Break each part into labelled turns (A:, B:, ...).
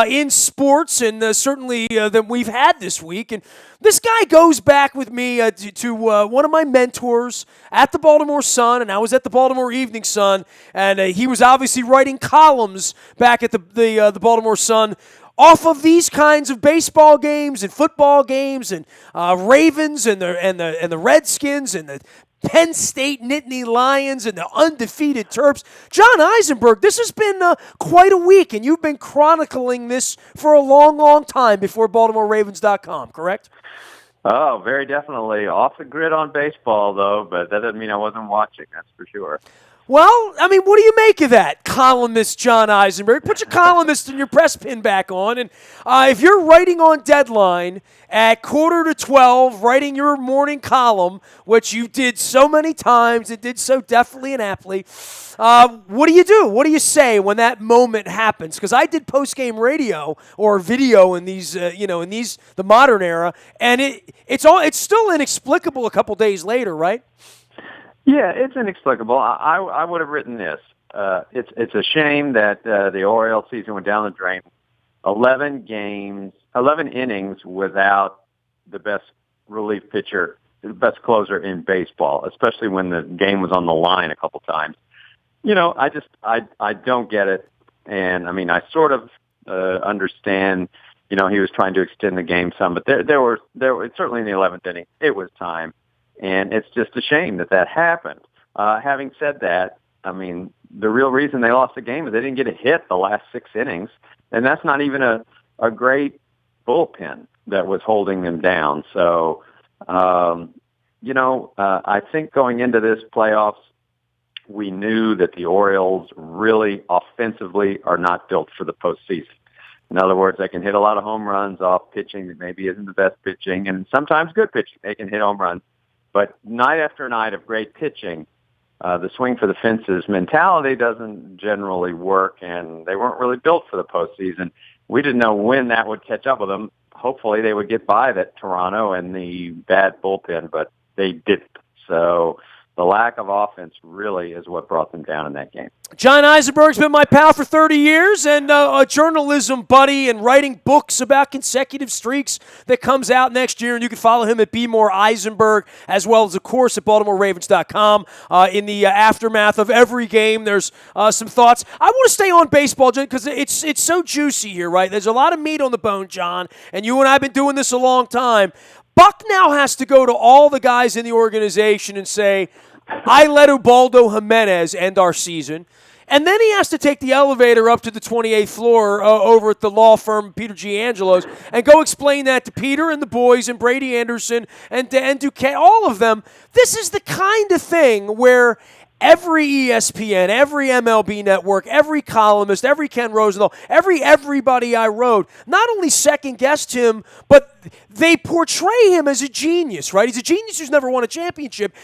A: in sports, and certainly that we've had this week. And this guy goes back with me to one of my mentors at the Baltimore Sun, and I was at the Baltimore Evening Sun, and he was obviously writing columns back at the Baltimore Sun off of these kinds of baseball games and football games and Ravens and the Redskins and the Penn State Nittany Lions and the undefeated Terps. John Eisenberg, this has been quite a week, and you've been chronicling this for a long, long time before BaltimoreRavens.com, correct?
B: Oh, very definitely. Off the grid on baseball, though, but that doesn't mean I wasn't watching, that's for sure.
A: Well, I mean, what do you make of that, columnist John Eisenberg? Put your columnist and your press pin back on, and if you're writing on deadline at 11:45, writing your morning column, which you did so many times and did so deftly and aptly, what do you do? What do you say when that moment happens? Because I did post-game radio or video in these, the modern era, and it's still inexplicable a couple days later, right?
B: Yeah, it's inexplicable. I would have written this. It's a shame that the Orioles season went down the drain. 11 innings without the best relief pitcher, the best closer in baseball, especially when the game was on the line a couple times. I don't get it. And I mean, I sort of understand, he was trying to extend the game some, but there were certainly in the 11th inning, it was time. And it's just a shame that happened. Having said that, I mean, the real reason they lost the game is they didn't get a hit the last 6 innings. And that's not even a great bullpen that was holding them down. So, I think going into this playoffs, we knew that the Orioles really offensively are not built for the postseason. In other words, they can hit a lot of home runs off pitching that maybe isn't the best pitching, and sometimes good pitching. They can hit home runs. But night after night of great pitching, the swing for the fences mentality doesn't generally work, and they weren't really built for the postseason. We didn't know when that would catch up with them. Hopefully they would get by that Toronto and the bad bullpen, but they didn't. So the lack of offense really is what brought them down in that game.
A: John Eisenberg's been my pal for 30 years and a journalism buddy and writing books about consecutive streaks that comes out next year. And you can follow him at B. More Eisenberg, as well as, of course, at BaltimoreRavens.com. In the aftermath of every game, there's some thoughts. I want to stay on baseball because it's so juicy here, right? There's a lot of meat on the bone, John, and you and I have been doing this a long time. Buck now has to go to all the guys in the organization and say, I let Ubaldo Jimenez end our season. And then he has to take the elevator up to the 28th floor over at the law firm Peter G. Angelo's and go explain that to Peter and the boys and Brady Anderson and Duquesne, all of them. This is the kind of thing where every ESPN, every MLB network, every columnist, every Ken Rosenthal, everybody I wrote, not only second-guessed him, but they portray him as a genius, right? He's a genius who's never won a championship.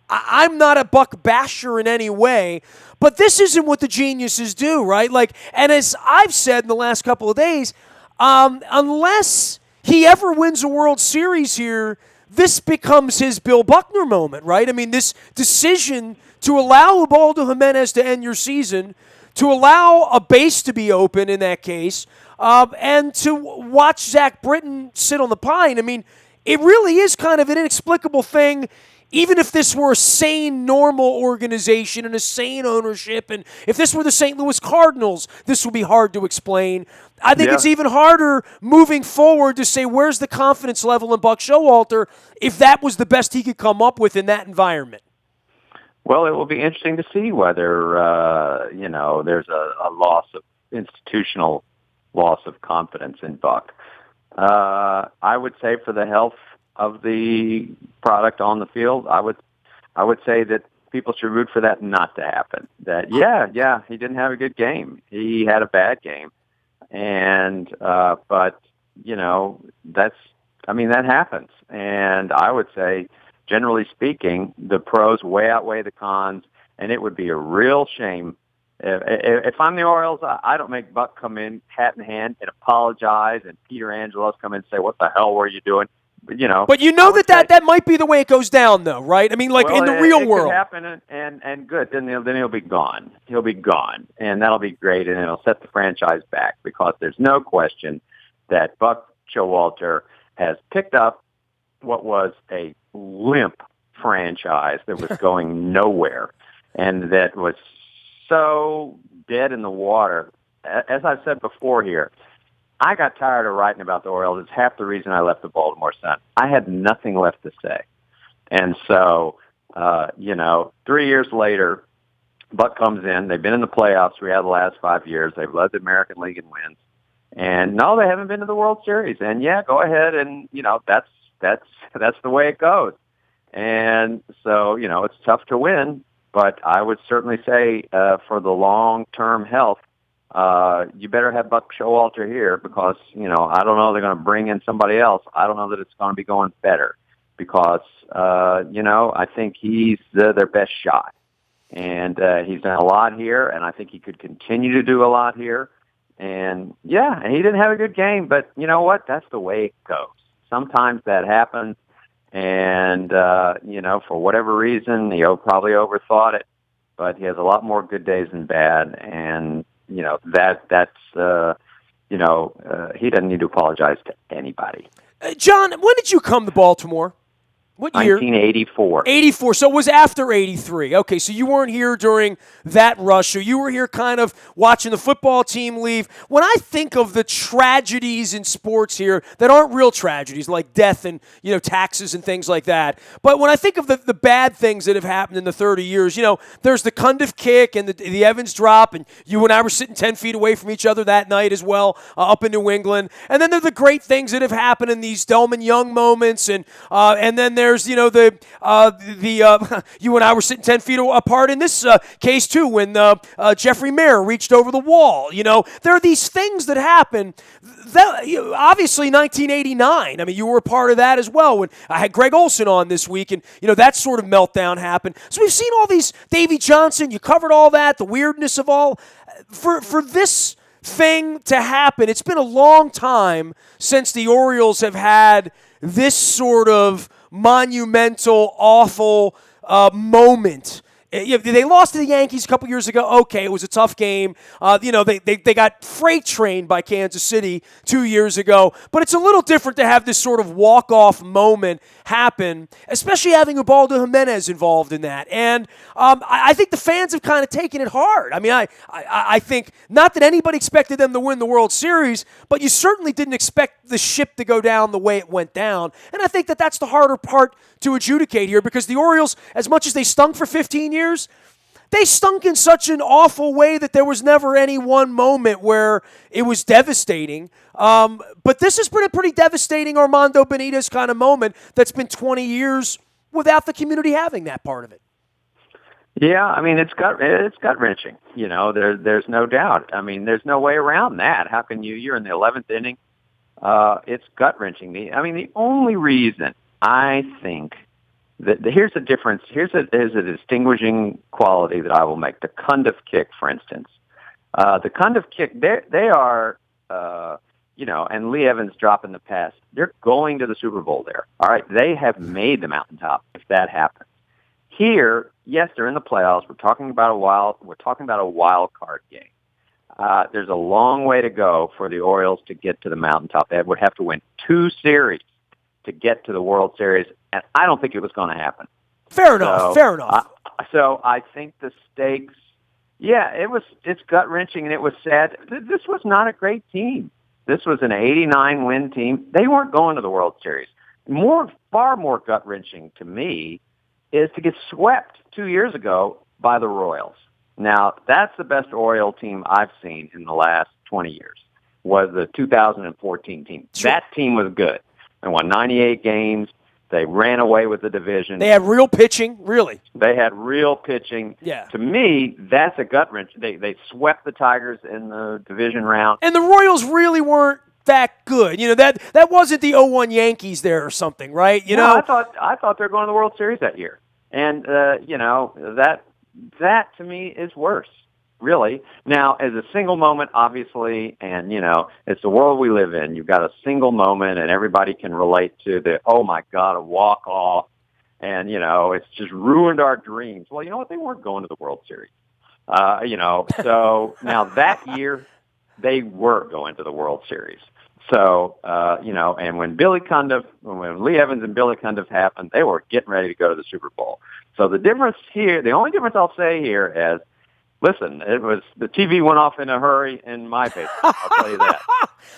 A: I'm not a Buck basher in any way, but this isn't what the geniuses do, right? And as I've said in the last couple of days, unless he ever wins a World Series here, this becomes his Bill Buckner moment, right? I mean, this decision to allow Ubaldo Jimenez to end your season, to allow a base to be open in that case, and to watch Zach Britton sit on the pine. I mean, it really is kind of an inexplicable thing, even if this were a sane, normal organization and a sane ownership, and if this were the St. Louis Cardinals, this would be hard to explain. I think it's even harder moving forward to say where's the confidence level in Buck Showalter if that was the best he could come up with in that environment.
B: Well, it will be interesting to see whether, there's a institutional loss of confidence in Buck. I would say for the health of the product on the field, I would say that people should root for that not to happen. That, he didn't have a good game. He had a bad game. And, but, that happens. And I would say, generally speaking, the pros way outweigh the cons, and it would be a real shame. If I'm the Orioles, I don't make Buck come in hat in hand and apologize, and Peter Angelos come in and say, what the hell were you doing?
A: But that might be the way it goes down, though, right? I mean, like in the real world.
B: It could happen, and good. Then he'll be gone. He'll be gone, and that'll be great, and it'll set the franchise back because there's no question that Buck Showalter has picked up what was a limp franchise that was going nowhere, and that was so dead in the water. As I've said before here, I got tired of writing about the Orioles. It's half the reason I left the Baltimore Sun. I had nothing left to say. And so, 3 years later, Buck comes in. They've been in the playoffs the last 5 years. They've led the American League in wins. And no, they haven't been to the World Series. And yeah, go ahead. And, that's the way it goes. And so, it's tough to win. But I would certainly say for the long-term health, you better have Buck Showalter here because, I don't know they're going to bring in somebody else. I don't know that it's going to be going better because, I think he's their best shot. And he's done a lot here, and I think he could continue to do a lot here. And, yeah, he didn't have a good game, but you know what? That's the way it goes. Sometimes that happens, and, for whatever reason, he probably overthought it, but he has a lot more good days than bad, and he doesn't need to apologize to anybody.
A: John, when did you come to Baltimore? What year?
B: 1984.
A: 84. So it was after 83. Okay, so you weren't here during that rush. So you were here kind of watching the football team leave. When I think of the tragedies in sports here that aren't real tragedies like death and, taxes and things like that. But when I think of the bad things that have happened in the 30 years, there's the Cundiff kick and the Evans drop, and you and I were sitting 10 feet away from each other that night as well up in New England. And then there's the great things that have happened in these Delman Young moments, and then there's you and I were sitting 10 feet apart in this case too when Jeffrey Mayer reached over the wall. There are these things that happen. Obviously 1989. I mean, you were a part of that as well when I had Greg Olson on this week, and that sort of meltdown happened. So we've seen all these. Davey Johnson, you covered all that, the weirdness of all. For this thing to happen, it's been a long time since the Orioles have had this sort of monumental, awful moment. They lost to the Yankees a couple years ago. Okay, it was a tough game. They got freight trained by Kansas City 2 years ago. But it's a little different to have this sort of walk-off moment happen, especially having Ubaldo Jimenez involved in that. And I think the fans have kind of taken it hard. I mean, I think not that anybody expected them to win the World Series, but you certainly didn't expect the ship to go down the way it went down. And I think that that's the harder part to adjudicate here because the Orioles, as much as they stunk for 15 years, they stunk in such an awful way that there was never any one moment where it was devastating. But this has been a pretty devastating Armando Benitez kind of moment that's been 20 years without the community having that part of it.
B: Yeah, I mean, it's gut-wrenching. There's no doubt. I mean, there's no way around that. How can you're in the 11th inning. It's gut-wrenching. The only reason I think here's a difference. Here's a distinguishing quality that I will make. The Cundiff kick, for instance. The Cundiff kick, they are, and Lee Evans dropping the pass. They're going to the Super Bowl there. All right, they have made the mountaintop if that happens. Here, yes, they're in the playoffs. We're talking about a wild card game. There's a long way to go for the Orioles to get to the mountaintop. They would have to win 2 series to get to the World Series, and I don't think it was going to happen.
A: Fair enough.
B: So I think the stakes, it's gut-wrenching, and it was sad. This was not a great team. This was an 89-win team. They weren't going to the World Series. Far more gut-wrenching to me is to get swept 2 years ago by the Royals. Now, that's the best Oriole team I've seen in the last 20 years, was the 2014 team.
A: Sure.
B: That team was good. They won 98 games. They ran away with the division.
A: They had real pitching, really.
B: They had real pitching.
A: Yeah.
B: To me, that's a gut wrench. They swept the Tigers in the division round.
A: And the Royals really weren't that good. That wasn't the 0-1 Yankees there or something, right?
B: I thought they were going to the World Series that year. And that to me is worse. really. Now, as a single moment, obviously, and, it's the world we live in. You've got a single moment, and everybody can relate to the, oh, my God, a walk-off, and, it's just ruined our dreams. Well, you know what? They weren't going to the World Series. So now that year, they were going to the World Series. So, and when when Lee Evans and Billy Cundiff happened, they were getting ready to go to the Super Bowl. So the only difference I'll say here is, listen, it was the TV went off in a hurry in my basement. I'll tell you that.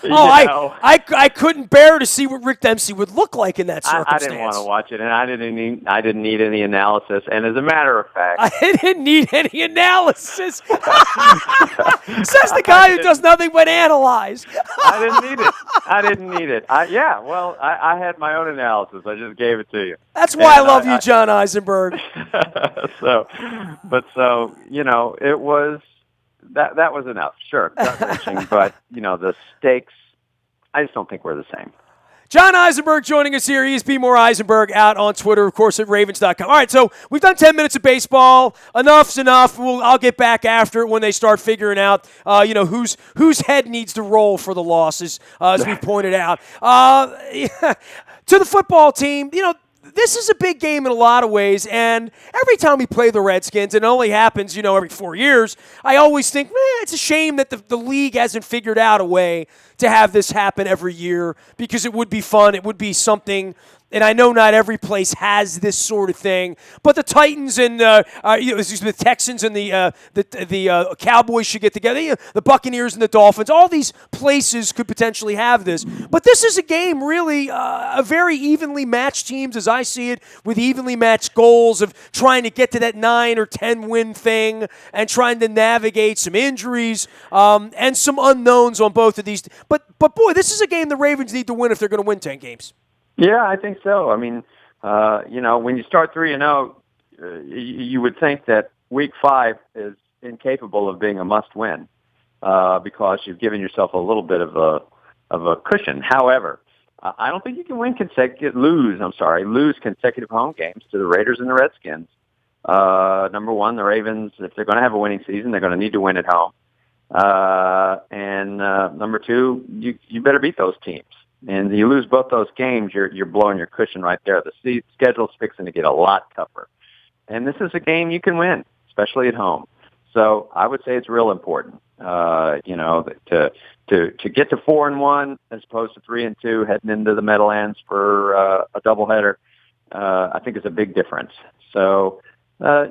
A: I couldn't bear to see what Rick Dempsey would look like in that circumstance.
B: I didn't want to watch it, and I didn't need any analysis. And as a matter of fact,
A: I didn't need any analysis. Says the guy who does nothing but analyze.
B: I didn't need it. I had my own analysis. I just gave it to you.
A: That's why I love you, John Eisenberg.
B: It was that was enough. Sure, gut-wrenching, but the stakes, I just don't think we're the same.
A: John Eisenberg joining us here. He is B. More Eisenberg out on Twitter, of course, at Ravens.com. All right, so we've done 10 minutes of baseball. Enough's enough. I'll get back after it when they start figuring out, whose head needs to roll for the losses, as we pointed out. To the football team, this is a big game in a lot of ways, and every time we play the Redskins, and it only happens, every 4 years, I always think, it's a shame that the league hasn't figured out a way to have this happen every year, because it would be fun. It would be something, and I know not every place has this sort of thing, but the Titans and the Texans and the Cowboys should get together. The Buccaneers and the Dolphins, all these places could potentially have this. But this is a game, really, a very evenly matched teams, as I see it, with evenly matched goals of trying to get to that 9 or 10 win thing and trying to navigate some injuries and some unknowns on both of these. But boy, this is a game the Ravens need to win if they're going to win 10 games.
B: Yeah, I think so. I mean, when you start 3-0, you would think that Week 5 is incapable of being a must-win because you've given yourself a little bit of a cushion. However, I don't think you can lose consecutive home games to the Raiders and the Redskins. Number one, the Ravens, if they're going to have a winning season, they're going to need to win at home. And number two, you better beat those teams. And you lose both those games, you're blowing your cushion right there. The schedule's fixing to get a lot tougher. And this is a game you can win, especially at home. So I would say it's real important, to get to 4-1 as opposed to 3-2 heading into the Meadowlands for a doubleheader. I think is a big difference. So, I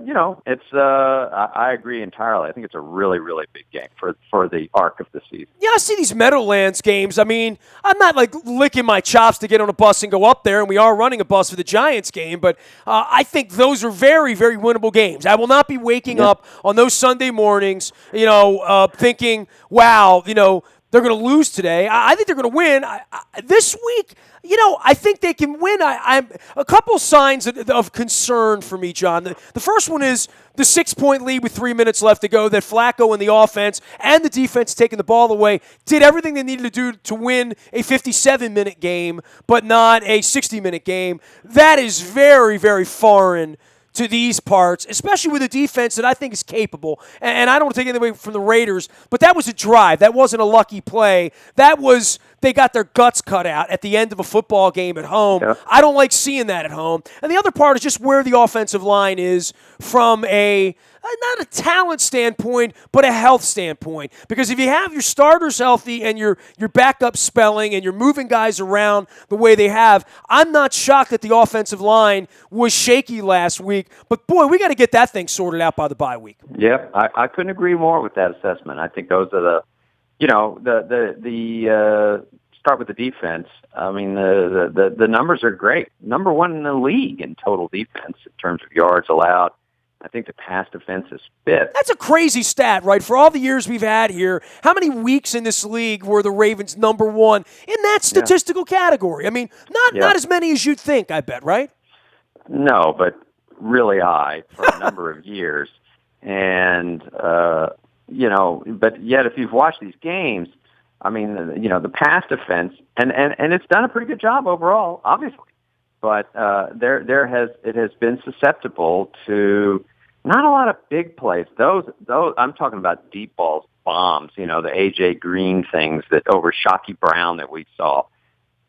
B: agree entirely. I think it's a really, really big game for the arc of the season.
A: Yeah, I see these Meadowlands games. I mean, I'm not like licking my chops to get on a bus and go up there, and we are running a bus for the Giants game, but I think those are very, very winnable games. I will not be waking up on those Sunday mornings, thinking, wow, they're going to lose today. I think they're going to win. This week, I think they can win. I'm a couple signs of concern for me, John. The first one is the 6-point lead with 3 minutes left to go, that Flacco and the offense and the defense taking the ball away did everything they needed to do to win a 57-minute game, but not a 60-minute game. That is very, very foreign to these parts, especially with a defense that I think is capable. And I don't want to take anything away from the Raiders, but that was a drive. That wasn't a lucky play. That was, they got their guts cut out at the end of a football game at home. Yeah. I don't like seeing that at home. And the other part is just where the offensive line is from not a talent standpoint, but a health standpoint. Because if you have your starters healthy and your backup spelling and you're moving guys around the way they have, I'm not shocked that the offensive line was shaky last week. But, boy, we got to get that thing sorted out by the bye week.
B: Yep, I couldn't agree more with that assessment. I think those are start with the defense. I mean, the numbers are great. Number one in the league in total defense in terms of yards allowed. I think the pass defense is fifth.
A: That's a crazy stat, right? For all the years we've had here, how many weeks in this league were the Ravens number one in that statistical category? I mean, not as many as you'd think, I bet, right?
B: No, but really high for a number of years. And, but yet if you've watched these games, I mean, the pass defense, and it's done a pretty good job overall, obviously. But it has been susceptible to Not a lot of big plays. Those I'm talking about deep balls, bombs. The AJ Green things that over Shockey Brown that we saw.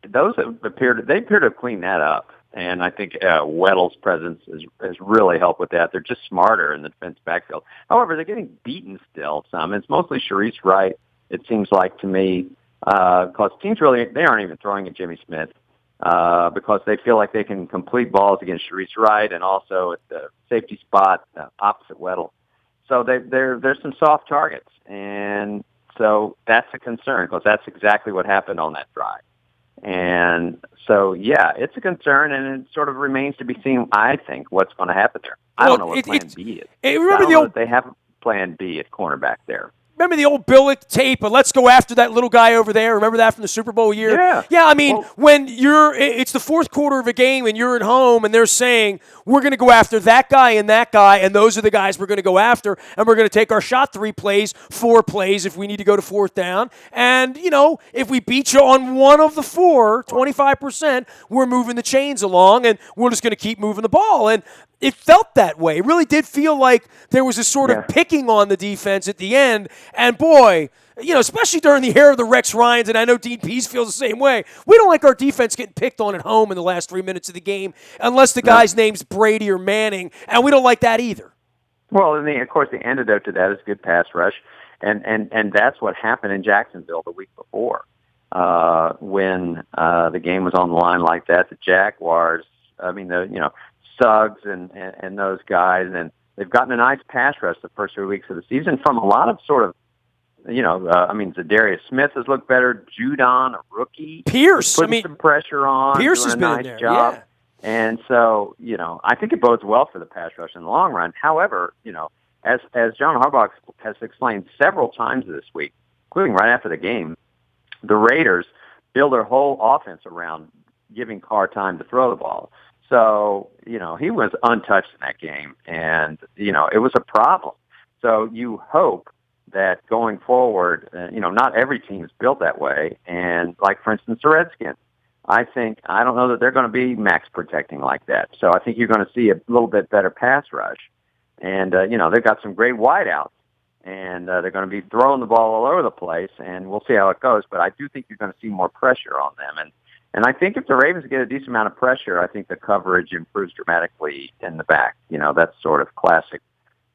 B: Those appear to have cleaned that up, and I think Weddle's presence has really helped with that. They're just smarter in the defense backfield. However, they're getting beaten still. Some it's mostly Sharice Wright. It seems like to me, because teams they aren't even throwing at Jimmy Smith. Because they feel like they can complete balls against Sharice Wright and also at the safety spot opposite Weddle. So there's some soft targets, and so that's a concern because that's exactly what happened on that drive. And so, yeah, it's a concern, and it sort of remains to be seen, I think, what's going to happen there. I don't know what plan B is.
A: Remember
B: that they have a plan B at cornerback there.
A: Remember the old Billick tape? Let's go after that little guy over there. Remember that from the Super Bowl year?
B: Yeah.
A: Yeah, I mean, when it's the fourth quarter of a game and you're at home and they're saying, we're going to go after that guy, and those are the guys we're going to go after, and we're going to take our shot 3 plays, 4 plays if we need to go to fourth down. And, if we beat you on one of the 4, 25%, we're moving the chains along, and we're just going to keep moving the ball. And it felt that way. It really did feel like there was a sort of picking on the defense at the end. And boy, especially during the era of the Rex Ryans, and I know Dean Pease feels the same way, we don't like our defense getting picked on at home in the last 3 minutes of the game unless the guy's name's Brady or Manning, and we don't like that either.
B: Well, and of course, the antidote to that is good pass rush, and that's what happened in Jacksonville the week before when the game was on the line like that. The Jaguars, Suggs and those guys, and they've gotten a nice pass rush the first 3 weeks of the season from a lot of sort of, Zadarius Smith has looked better. Judon, a rookie.
A: Pierce,
B: putting some pressure on.
A: Pierce has
B: been
A: a
B: nice
A: in there.
B: Job.
A: Yeah.
B: And so, I think it bodes well for the pass rush in the long run. However, as John Harbaugh has explained several times this week, including right after the game, the Raiders build their whole offense around giving Carr time to throw the ball. So, he was untouched in that game, and, it was a problem. So you hope that going forward, not every team is built that way. And like, for instance, the Redskins, I don't know that they're going to be max protecting like that. So I think you're going to see a little bit better pass rush. And, they've got some great wideouts, and they're going to be throwing the ball all over the place, and we'll see how it goes. But I do think you're going to see more pressure on them. And I think if the Ravens get a decent amount of pressure, I think the coverage improves dramatically in the back. That's sort of classic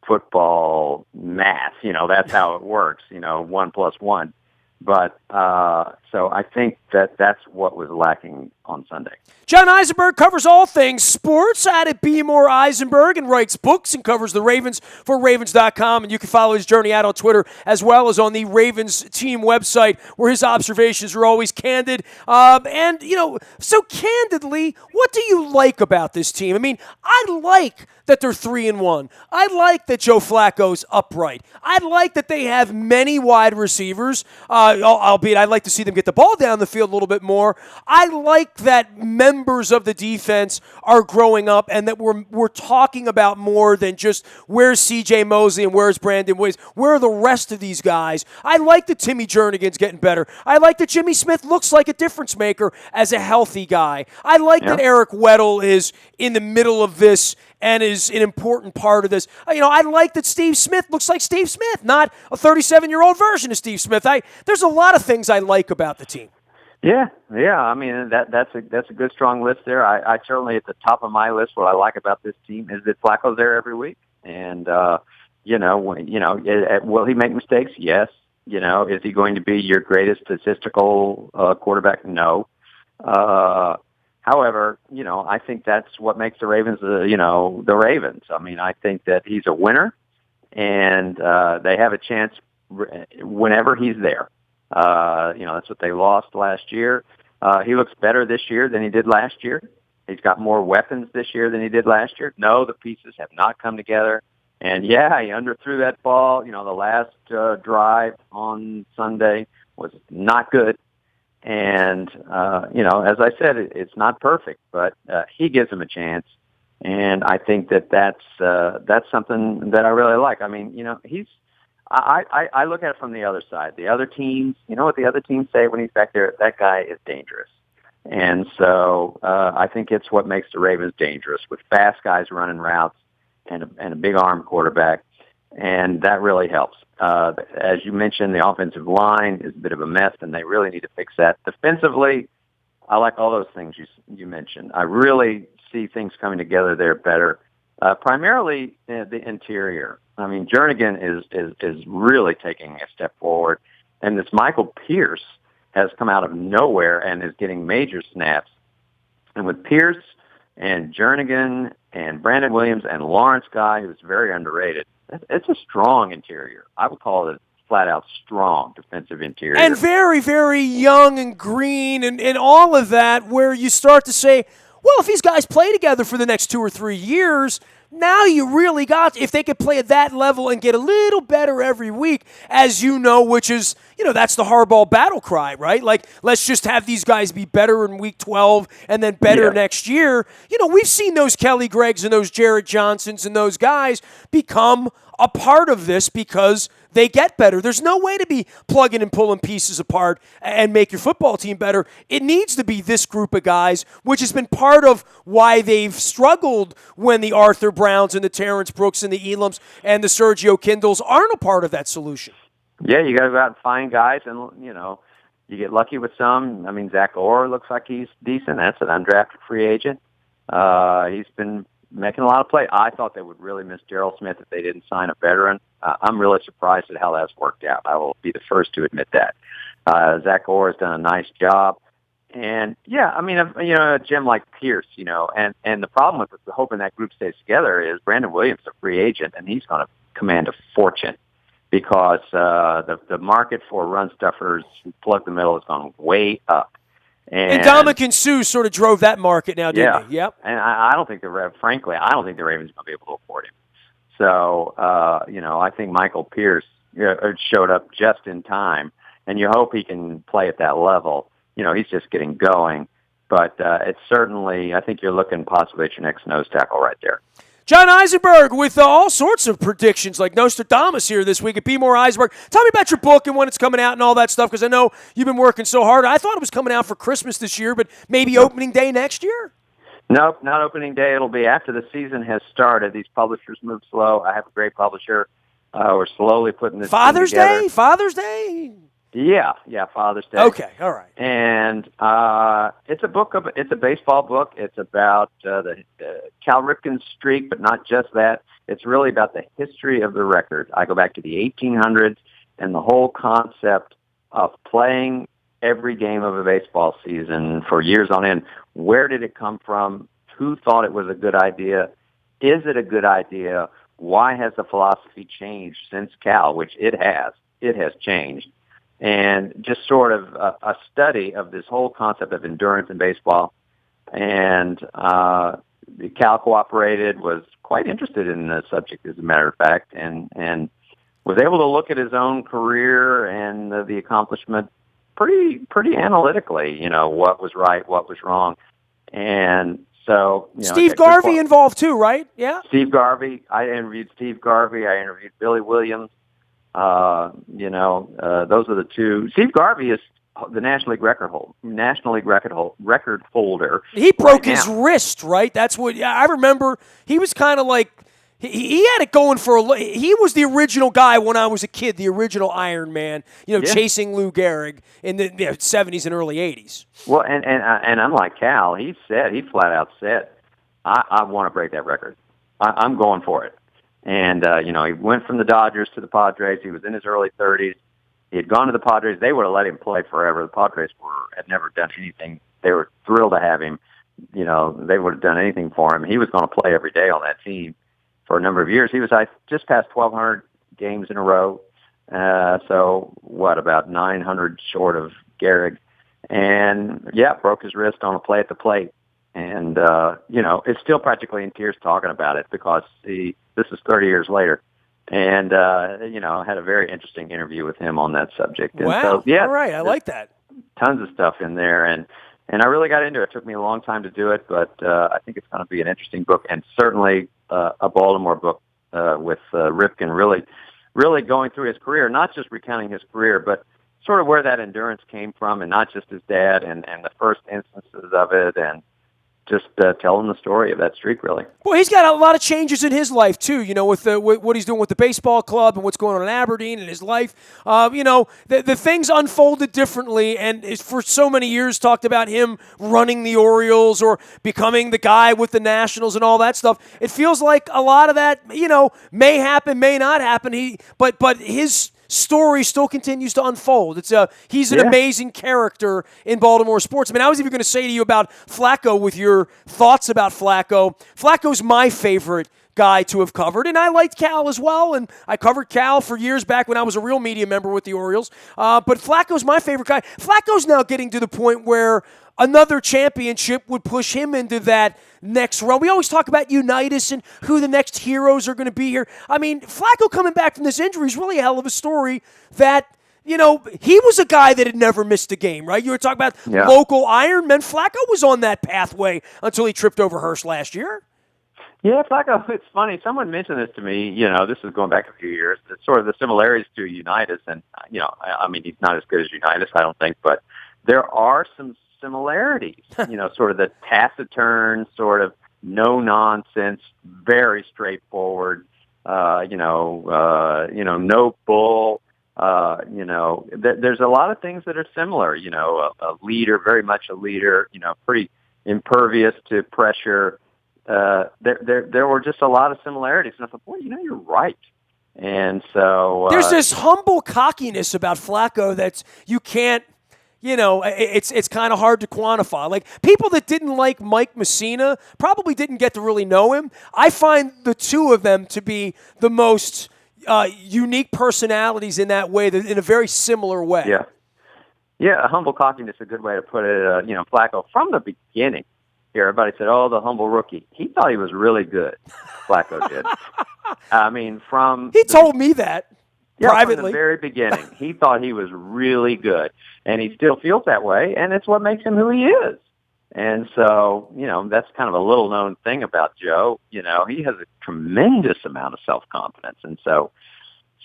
B: football math. That's how it works, 1 + 1. But so I think that's what was lacking on Sunday.
A: John Eisenberg covers all things sports out at Be More Eisenberg and writes books and covers the Ravens for Ravens.com. And you can follow his journey out on Twitter as well as on the Ravens team website where his observations are always candid. So candidly, what do you like about this team? I mean, I like that they're 3-1. I like that Joe Flacco's upright. I like that they have many wide receivers, albeit I'd like to see them get the ball down the field a little bit more. I like that members of the defense are growing up and that we're talking about more than just where's C.J. Mosley and where's Brandon Williams. Where are the rest of these guys? I like that Timmy Jernigan's getting better. I like that Jimmy Smith looks like a difference maker as a healthy guy. I like that Eric Weddle is in the middle of this and is an important part of this. I like that Steve Smith looks like Steve Smith, not a 37-year-old version of Steve Smith. There's a lot of things I like about the team.
B: Yeah. I mean, that's a good, strong list there. I certainly at the top of my list. What I like about this team is that Flacco's there every week, and will he make mistakes? Yes. Is he going to be your greatest statistical quarterback? No. However, I think that's what makes the Ravens, the Ravens. I mean, I think that he's a winner, and they have a chance whenever he's there. That's what they lost last year. He looks better this year than he did last year. He's got more weapons this year than he did last year. No, the pieces have not come together. And, he underthrew that ball. The last drive on Sunday was not good. And, as I said, it's not perfect, but he gives him a chance. And I think that's something that I really like. I mean, I look at it from the other side. The other teams, what the other teams say when he's back there? That guy is dangerous. And so I think it's what makes the Ravens dangerous with fast guys running routes and a big arm quarterback, and that really helps. As you mentioned, the offensive line is a bit of a mess, and they really need to fix that. Defensively, I like all those things you mentioned. I really see things coming together there better. Primarily the interior. I mean, Jernigan is really taking a step forward, and this Michael Pierce has come out of nowhere and is getting major snaps. And with Pierce and Jernigan and Brandon Williams and Lawrence Guy, who's very underrated, it's a strong interior. I would call it flat out strong defensive interior.
A: And very, very young and green and all of that, where you start to say, well, if these guys play together for the next 2 or 3 years, now you really got, if they could play at that level and get a little better every week, as you know, which is, that's the hardball battle cry, right? Like, let's just have these guys be better in week 12 and then better next year. We've seen those Kelly Greggs and those Jared Johnsons and those guys become a part of this because they get better. There's no way to be plugging and pulling pieces apart and make your football team better. It needs to be this group of guys, which has been part of why they've struggled when the Arthur Browns and the Terrence Brooks and the Elams and the Sergio Kindles aren't a part of that solution.
B: Yeah, you got to go out and find guys, and, you get lucky with some. I mean, Zach Orr looks like he's decent. That's an undrafted free agent. He's been making a lot of play. I thought they would really miss Gerald Smith if they didn't sign a veteran. I'm really surprised at how that's worked out. I will be the first to admit that. Zach Orr has done a nice job. And, a gem like Pierce, and the problem with hoping that group stays together is Brandon Williams is a free agent, and he's going to command a fortune because the market for run stuffers who plug the middle has gone way up.
A: And Ndamukong Suh sort of drove that market now, didn't he? Yep.
B: And I don't think frankly, I don't think the Ravens are going to be able to afford him. So, I think Michael Pierce showed up just in time, and you hope he can play at that level. He's just getting going. But it's certainly, I think you're looking possibly at your next nose tackle right there.
A: John Eisenberg with all sorts of predictions like Nostradamus here this week at Be More Eisenberg. Tell me about your book and when it's coming out and all that stuff, because I know you've been working so hard. I thought it was coming out for Christmas this year, but maybe opening day next year?
B: Nope, not opening day. It'll be after the season has started. These publishers move slow. I have a great publisher. We're slowly putting this
A: Father's
B: together.
A: Day? Father's Day?
B: Yeah, Father's Day.
A: Okay, all right.
B: And it's a baseball book. It's about the Cal Ripken streak, but not just that. It's really about the history of the record. I go back to the 1800s and the whole concept of playing every game of a baseball season for years on end. Where did it come from? Who thought it was a good idea? Is it a good idea? Why has the philosophy changed since Cal, which it has? It has changed. And just sort of a study of this whole concept of endurance in baseball. And Cal cooperated, was quite interested in the subject, as a matter of fact, and was able to look at his own career and the accomplishment pretty analytically, what was right, what was wrong. And so,
A: Steve Garvey involved too, right? Yeah.
B: Steve Garvey. I interviewed Steve Garvey. I interviewed Billy Williams. Those are the two. Steve Garvey is the National League record holder.
A: He broke his wrist, right? That's what I remember. He was kind of like he had it going for he was the original guy when I was a kid, the original Iron Man, chasing Lou Gehrig in the 70s and early 80s.
B: Well, and unlike Cal, he flat out said, I want to break that record. I'm going for it. And, he went from the Dodgers to the Padres. He was in his early 30s. He had gone to the Padres. They would have let him play forever. The Padres had never done anything. They were thrilled to have him. They would have done anything for him. He was going to play every day on that team for a number of years. He was just past 1,200 games in a row. So, about 900 short of Gehrig. And, broke his wrist on a play at the plate. And, it's still practically in tears talking about it because this is 30 years later. And, I had a very interesting interview with him on that subject. And
A: wow.
B: So,
A: all right. I like that.
B: Tons of stuff in there. And I really got into it. It took me a long time to do it, but I think it's going to be an interesting book and certainly a Baltimore book with Ripken really going through his career, not just recounting his career, but sort of where that endurance came from and not just his dad and the first instances of it. And telling the story of that streak, really.
A: Well, he's got a lot of changes in his life too. With what he's doing with the baseball club and what's going on in Aberdeen in his life. The things unfolded differently, and for so many years talked about him running the Orioles or becoming the guy with the Nationals and all that stuff. It feels like a lot of that, may happen, may not happen. But his story still continues to unfold. He's an amazing character in Baltimore sports. I mean, I was even going to say to you about Flacco with your thoughts about Flacco. Flacco's my favorite guy to have covered, and I liked Cal as well, and I covered Cal for years back when I was a real media member with the Orioles. But Flacco's my favorite guy. Flacco's now getting to the point where another championship would push him into that next run. We always talk about Unitas and who the next heroes are going to be here. I mean, Flacco coming back from this injury is really a hell of a story that, he was a guy that had never missed a game, right? You were talking about local Ironmen. Flacco was on that pathway until he tripped over Hurst last year.
B: Yeah, Flacco, it's funny. Someone mentioned this to me, this is going back a few years. It's sort of the similarities to Unitas. And, I mean, he's not as good as Unitas, I don't think, but there are some similarities, sort of the taciturn, sort of no nonsense, very straightforward, no bull, there's a lot of things that are similar, a leader, very much a leader, pretty impervious to pressure. There were just a lot of similarities. And I thought, boy, you're right. And so
A: there's this humble cockiness about Flacco that you can't, it's kind of hard to quantify. Like, people that didn't like Mike Messina probably didn't get to really know him. I find the two of them to be the most unique personalities in that way, in a very similar way.
B: Yeah. Yeah, a humble cockiness is a good way to put it. Flacco, from the beginning, everybody said, the humble rookie. He thought he was really good, Flacco did. I mean,
A: He told me that. Privately.
B: From the very beginning, he thought he was really good, and he still feels that way, and it's what makes him who he is. And so, that's kind of a little-known thing about Joe. He has a tremendous amount of self-confidence, and so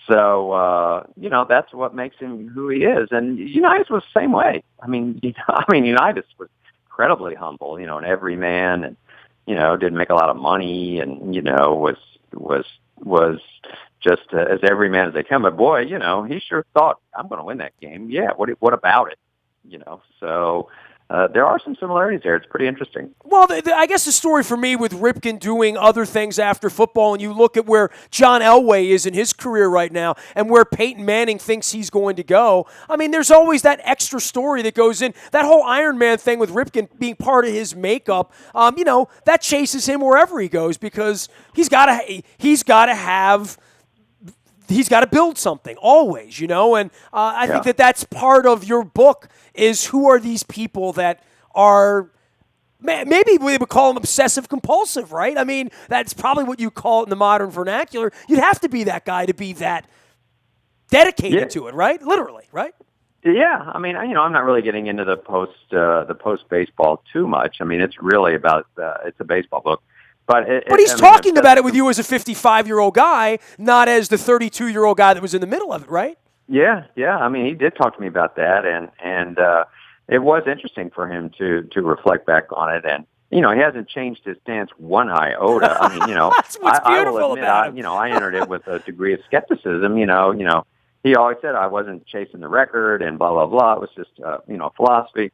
B: that's what makes him who he is. And Unitas was the same way. I mean, Unitas was incredibly humble, an everyman, and didn't make a lot of money, and was just as every man as they come. But boy, he sure thought, I'm going to win that game. Yeah, what about it? So there are some similarities there. It's pretty interesting.
A: Well, I guess the story for me with Ripken doing other things after football, and you look at where John Elway is in his career right now and where Peyton Manning thinks he's going to go. I mean, there's always that extra story that goes in. That whole Iron Man thing with Ripken being part of his makeup, that chases him wherever he goes because he's got to build something always, and I think that's part of your book is who are these people that are, maybe we would call them obsessive compulsive, right? I mean, that's probably what you call it in the modern vernacular. You'd have to be that guy to be that dedicated to it, right? Literally, right?
B: Yeah, I mean, I'm not really getting into the post baseball too much. I mean, it's really about it's a baseball book. But
A: he's talking about it with you as a 55-year-old guy, not as the 32-year-old guy that was in the middle of it, right?
B: Yeah. I mean, he did talk to me about that, and it was interesting for him to reflect back on it. And he hasn't changed his stance one iota. I mean,
A: that's what's beautiful
B: I will admit,
A: about him.
B: I entered it with a degree of skepticism. He always said I wasn't chasing the record and blah blah blah. It was just philosophy.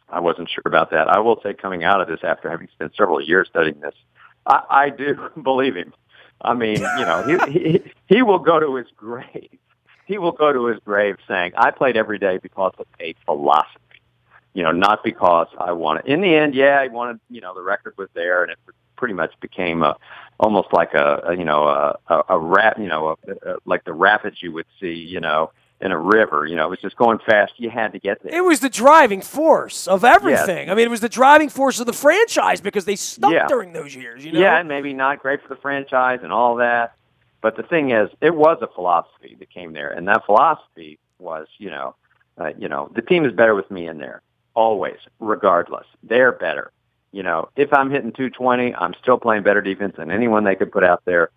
B: I wasn't sure about that. I will say, coming out of this after having spent several years studying this, I do believe him. I mean, he will go to his grave. He will go to his grave saying, I played every day because of a philosophy, not because I wanted. In the end, he wanted, the record was there, and it pretty much became almost like a rap, like the rapids you would see, in a river. It was just going fast. You had to get there.
A: It was the driving force of everything. Yes. I mean, it was the driving force of the franchise because they stunk during those years.
B: Yeah, and maybe not great for the franchise and all that. But the thing is, it was a philosophy that came there, and that philosophy was, the team is better with me in there, always, regardless. They're better. If I'm hitting 220, I'm still playing better defense than anyone they could put out there,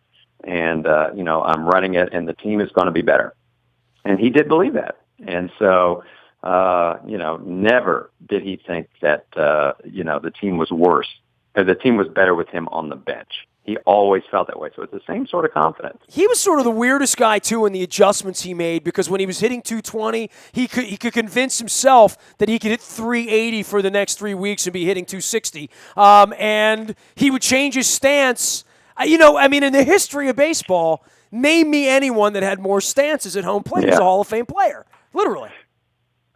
B: and I'm running it, and the team is going to be better. And he did believe that. And so, never did he think that, the team was worse, or the team was better with him on the bench. He always felt that way. So it's the same sort of confidence.
A: He was sort of the weirdest guy, too, in the adjustments he made, because when he was hitting 220, he could convince himself that he could hit 380 for the next 3 weeks and be hitting 260. And he would change his stance. In the history of baseball, name me anyone that had more stances at home plate as a Hall of Fame player. Literally.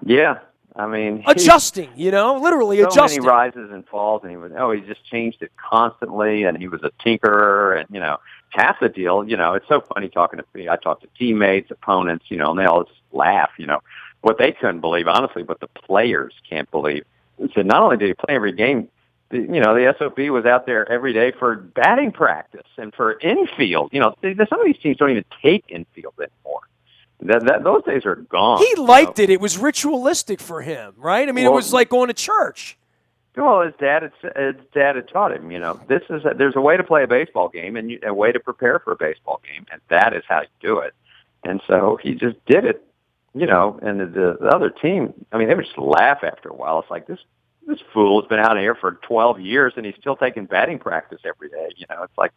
B: Yeah. I mean,
A: adjusting, literally
B: so
A: adjusting.
B: Many rises and falls, and he just changed it constantly, and he was a tinkerer, and, half the deal, it's so funny talking to me. I talk to teammates, opponents, and they all just laugh, what they couldn't believe, honestly, what the players can't believe. So not only did he play every game, the SOP was out there every day for batting practice and for infield. Some of these teams don't even take infield anymore. Those days are gone.
A: He liked it. It was ritualistic for him, right? I mean, it was like going to church.
B: Well, his dad had taught him, there's a way to play a baseball game and a way to prepare for a baseball game, and that is how you do it. And so he just did it, and the other team, they would just laugh after a while. It's like, this fool has been out here for 12 years, and he's still taking batting practice every day. It's like,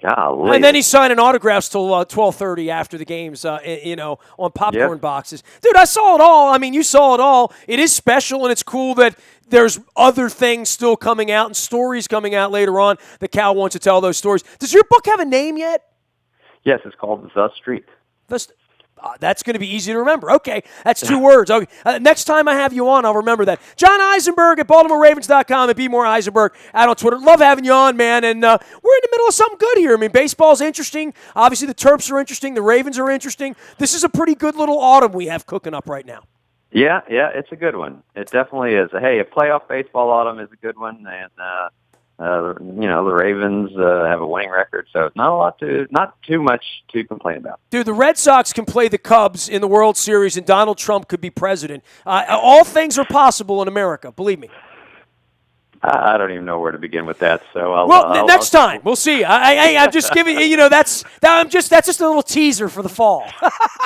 B: golly.
A: And then he's signing autographs till 12:30 after the games, on popcorn boxes. Dude, I saw it all. You saw it all. It is special, and it's cool that there's other things still coming out and stories coming out later on that Cal wants to tell those stories. Does your book have a name yet?
B: Yes, it's called The Street.
A: That's going to be easy to remember. Okay, that's 2 words. Okay. Next time I have you on, I'll remember that. John Eisenberg at BaltimoreRavens.com and Be More Eisenberg out on Twitter. Love having you on, man. And we're in the middle of something good here. Baseball's interesting. Obviously, the Terps are interesting. The Ravens are interesting. This is a pretty good little autumn we have cooking up right now.
B: Yeah, it's a good one. It definitely is. Hey, a playoff baseball autumn is a good one, and the Ravens have a winning record, so not too much to complain about.
A: Dude, the Red Sox can play the Cubs in the World Series, and Donald Trump could be president. All things are possible in America, believe me.
B: I don't even know where to begin with that. So
A: next time we'll see. I'm just giving that's just a little teaser for the fall.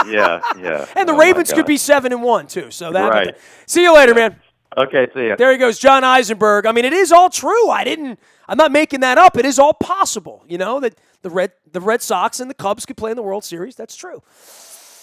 B: yeah.
A: And the Ravens could be 7-1 too. So that.
B: Right.
A: See you later, man.
B: Okay, see ya.
A: There he goes, John Eisenberg. It is all true. I'm not making that up. It is all possible. That the Red Sox and the Cubs could play in the World Series. That's true.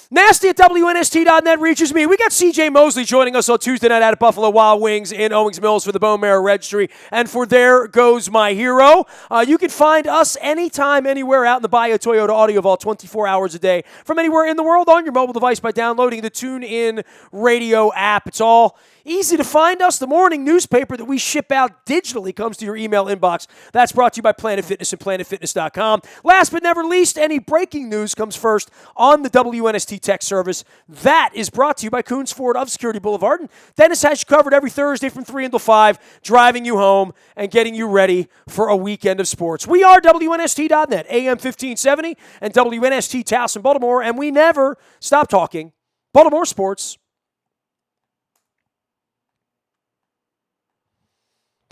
A: Nasty at WNST.net reaches me. We got C.J. Mosley joining us on Tuesday night at Buffalo Wild Wings in Owings Mills for the Bone Marrow Registry. And for There Goes My Hero, you can find us anytime, anywhere out in the Bayou Toyota Audio Vault 24 hours a day from anywhere in the world on your mobile device by downloading the TuneIn Radio app. It's all easy to find us. The morning newspaper that we ship out digitally comes to your email inbox. That's brought to you by Planet Fitness and PlanetFitness.com. Last but never least, any breaking news comes first on the WNST Tech Service. That is brought to you by Coons Ford of Security Boulevard. And Dennis has you covered every Thursday from 3 until 5, driving you home and getting you ready for a weekend of sports. We are WNST.net, AM 1570, and WNST Towson, Baltimore, and we never stop talking Baltimore sports.